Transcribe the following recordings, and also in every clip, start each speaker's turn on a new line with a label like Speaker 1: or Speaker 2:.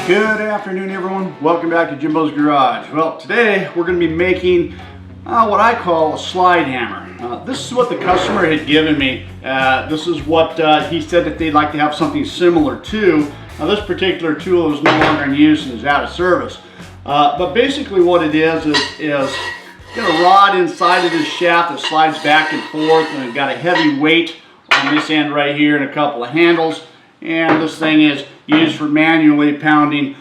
Speaker 1: Good afternoon, everyone. Welcome back to Jimbo's Garage. Well, today we're going to be making what I call a slide hammer. This is what the customer had given me. This is what he said that they'd like to have something similar to. Now, this particular tool is no longer in use and is out of service. But basically what it is got a rod inside of this shaft that slides back and forth, and it's got a heavy weight on this end right here and a couple of handles. And this thing is used for manually pounding,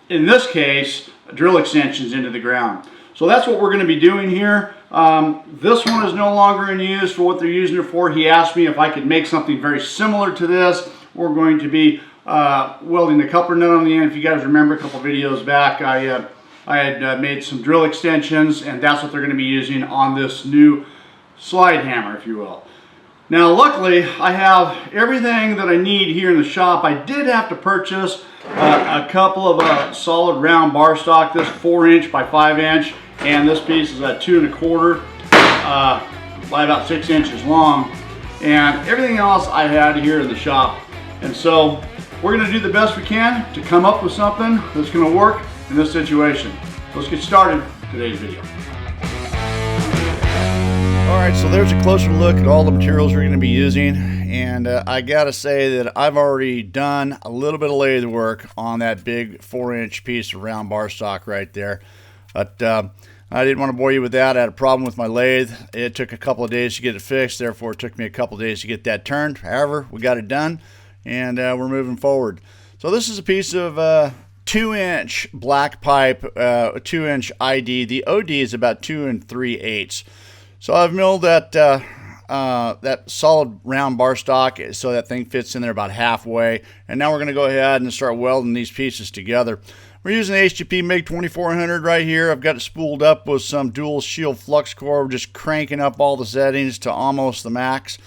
Speaker 1: in this case, drill extensions into the ground. So that's what we're going to be doing here. This one is no longer in use for what they're using it for. He asked me if I could make something very similar to this. We're going to be welding the coupler nut on the end. If you guys remember a couple videos back, I had made some drill extensions, and that's what they're going to be using on this new slide hammer, if you will. Now, luckily, I have everything that I need here in the shop. I did have to purchase a couple of solid round bar stock. This 4" by 5", and this piece is at 2 1/4 by about 6 inches long. And everything else I had here in the shop. And so we're going to do the best we can to come up with something that's going to work in this situation. Let's get started today's video. Alright, so there's a closer look at all the materials we're going to be using, and I gotta say that I've already done a little bit of lathe work on that big 4" piece of round bar stock right there. But I didn't want to bore you with that. I had a problem with my lathe. It took a couple of days to get it fixed, therefore it took me a couple of days to get that turned. However, we got it done, and we're moving forward. So this is a piece of 2" black pipe, 2" ID. The OD is about 2 3/8. So I've milled that that solid round bar stock so that thing fits in there about halfway. And now we're going to go ahead and start welding these pieces together. We're using the HGP MIG 2400 right here. I've got it spooled up with some dual shield flux core. We're just cranking up all the settings to almost the max.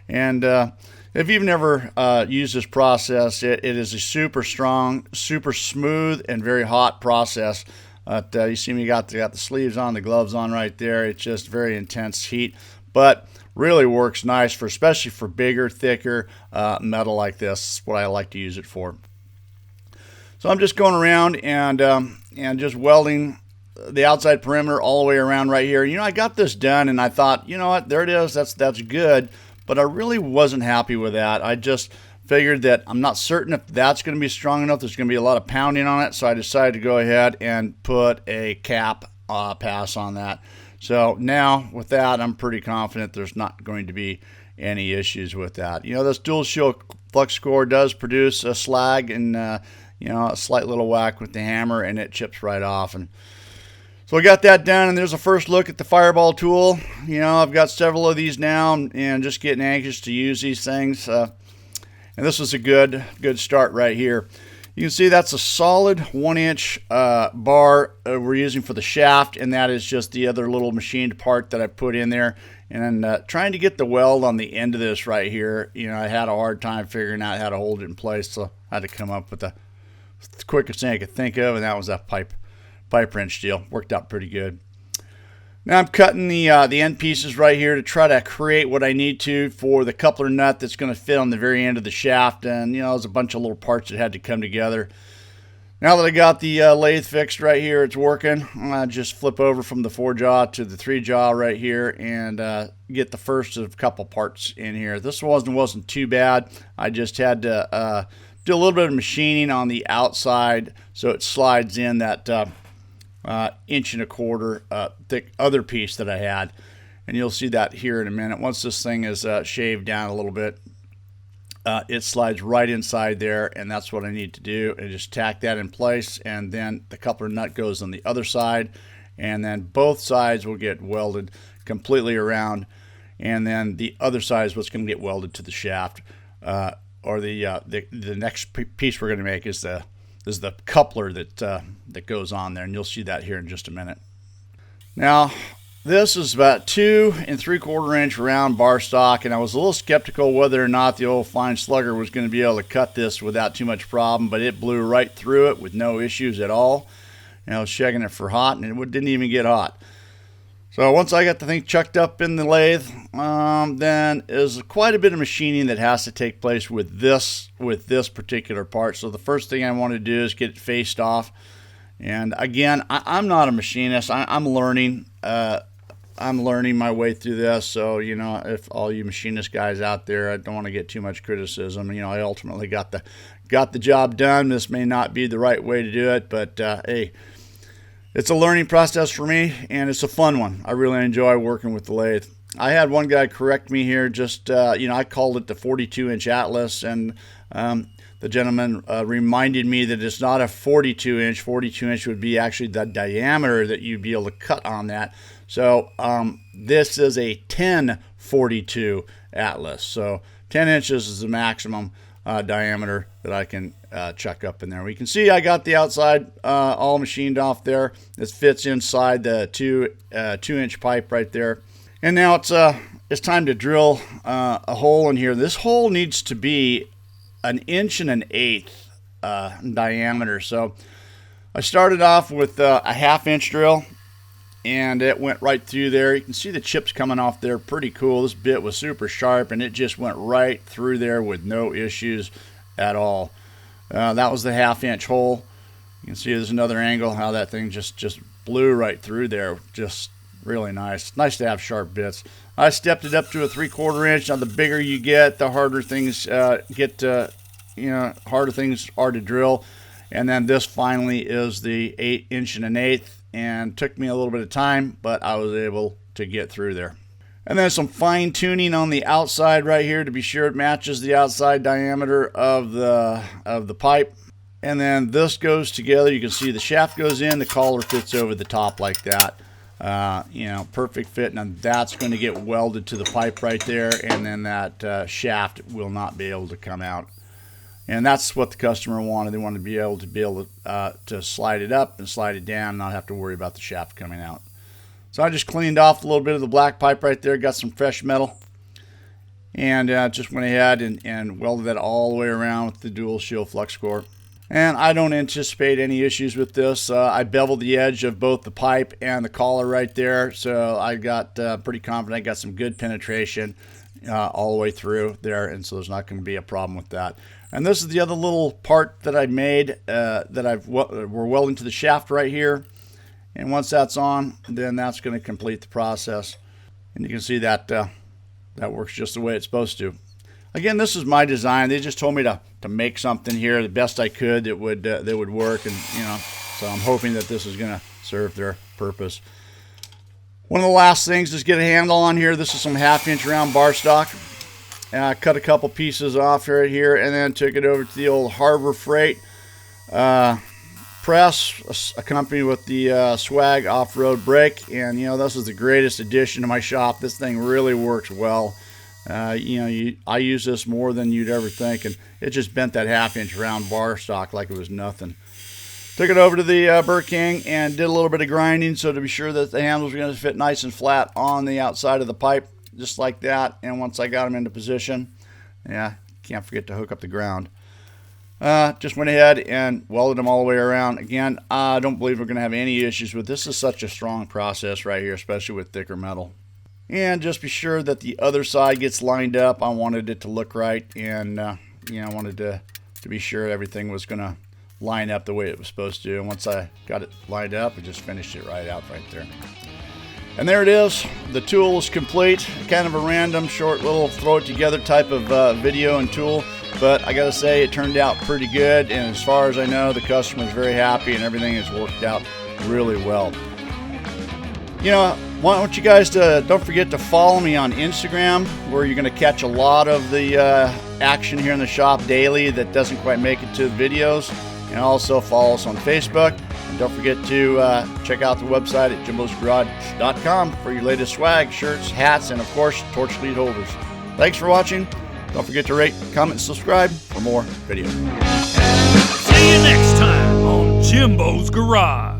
Speaker 1: And if you've never used this process, it is a super strong, super smooth, and very hot process. You see me got the sleeves on, the gloves on right there. It's just very intense heat, but really works nice for, especially for bigger, thicker metal like this. That's what I like to use it for. So I'm just going around and just welding the outside perimeter all the way around right here. You know, I got this done, and I thought, you know what, there it is. That's good, but I really wasn't happy with that. I just figured that I'm not certain if that's going to be strong enough. There's going to be a lot of pounding on it, so I decided to go ahead and put a cap pass on that. So now with that, I'm pretty confident there's not going to be any issues with that. You know, this dual shield flux core does produce a slag and you know, a slight little whack with the hammer, and it chips right off. And so I got that done, and there's a first look at the Fireball tool. You know, I've got several of these now, and just getting anxious to use these things. And this is a good start right here. You can see that's a solid 1" bar we're using for the shaft, and that is just the other little machined part that I put in there. And trying to get the weld on the end of this right here, you know, I had a hard time figuring out how to hold it in place, so I had to come up with the quickest thing I could think of, and that was that pipe wrench deal. Worked out pretty good. Now I'm cutting the end pieces right here to try to create what I need to for the coupler nut that's going to fit on the very end of the shaft. And, you know, there's a bunch of little parts that had to come together. Now that I got the lathe fixed right here, it's working. I just flip over from the 4-jaw to the 3-jaw right here and get the first of a couple parts in here. This wasn't too bad. I just had to do a little bit of machining on the outside so it slides in that 1 1/4 thick other piece that I had, and you'll see that here in a minute. Once this thing is shaved down a little bit, it slides right inside there, and that's what I need to do, and just tack that in place. And then the coupler nut goes on the other side, and then both sides will get welded completely around, and then the other side is what's going to get welded to the shaft. Or the next piece we're going to make is the coupler that goes on there, and you'll see that here in just a minute. Now, this is about 2 3/4" round bar stock, and I was a little skeptical whether or not the old fine slugger was going to be able to cut this without too much problem, but it blew right through it with no issues at all. And I was checking it for hot, and it didn't even get hot. So once I got the thing chucked up in the lathe, then there's quite a bit of machining that has to take place with this particular part. So the first thing I want to do is get it faced off. And again, I'm not a machinist. I'm learning. I'm learning my way through this. So, you know, if all you machinist guys out there, I don't want to get too much criticism. You know, I ultimately got the job done. This may not be the right way to do it, but hey, it's a learning process for me, and it's a fun one. I really enjoy working with the lathe. I had one guy correct me here. Just you know, I called it the 42-inch Atlas, and the gentleman reminded me that it's not a 42-inch. 42-inch would be actually the diameter that you'd be able to cut on that. So this is a 1042 Atlas. So 10 inches is the maximum diameter that I can chuck up in there. We can see I got the outside all machined off there. This fits inside the 2-inch pipe right there. And now it's time to drill a hole in here. This hole needs to be 1 1/8 diameter. So I started off with a 1/2 inch drill, and it went right through there. You can see the chips coming off there, pretty cool. This bit was super sharp, and it just went right through there with no issues at all. That was the 1/2 inch hole. You can see there's another angle how that thing just blew right through there. Just really nice. Nice to have sharp bits. I stepped it up to a 3/4 inch. Now the bigger you get, the harder things harder things are to drill. And then this finally is the 1 1/8 inch, and took me a little bit of time, but I was able to get through there. And then some fine tuning on the outside right here to be sure it matches the outside diameter of the pipe. And then this goes together. You can see the shaft goes in, the collar fits over the top like that. You know, perfect fit. Now that's going to get welded to the pipe right there, and then that shaft will not be able to come out. And that's what the customer wanted. They wanted to be able to slide it up and slide it down, and not have to worry about the shaft coming out. So I just cleaned off a little bit of the black pipe right there, got some fresh metal, and just went ahead and welded that all the way around with the dual shield flux core. And I don't anticipate any issues with this. I beveled the edge of both the pipe and the collar right there, so I got pretty confident I got some good penetration all the way through there, and so there's not going to be a problem with that. And this is the other little part that I made that we're welding to the shaft right here. And once that's on, then that's going to complete the process. And you can see that that works just the way it's supposed to. Again, this is my design. They just told me to make something here the best I could that would work, and you know, so I'm hoping that this is going to serve their purpose. One of the last things is get a handle on here. This is some 1/2 inch round bar stock. I cut a couple pieces off right here, and then took it over to the old Harbor Freight press, accompanied with the Swag off-road brake. And you know, this is the greatest addition to my shop. This thing really works well. You know, I use this more than you'd ever think, and it just bent that 1/2 inch round bar stock like it was nothing. Took it over to the Burr King and did a little bit of grinding, so to be sure that the handles are going to fit nice and flat on the outside of the pipe, just like that. And once I got them into position, yeah, can't forget to hook up the ground. Just went ahead and welded them all the way around. Again, I don't believe we're going to have any issues with this. Is such a strong process right here, especially with thicker metal. And just be sure that the other side gets lined up. I wanted it to look right, and you know, I wanted to be sure everything was going to line up the way it was supposed to. And once I got it lined up, I just finished it right out right there. And there it is. The tool is complete. Kind of a random, short little throw it together type of video and tool, but I gotta say it turned out pretty good. And as far as I know, the customer's very happy, and everything has worked out really well. You know, why don't you guys don't forget to follow me on Instagram, where you're going to catch a lot of the action here in the shop daily that doesn't quite make it to the videos. And also follow us on Facebook. And don't forget to check out the website at JIMBO'Sgarage.com for your latest swag, shirts, hats, and of course, torch lead holders. Thanks for watching. Don't forget to rate, comment, and subscribe for more videos.
Speaker 2: See you next time on Jimbo's Garage.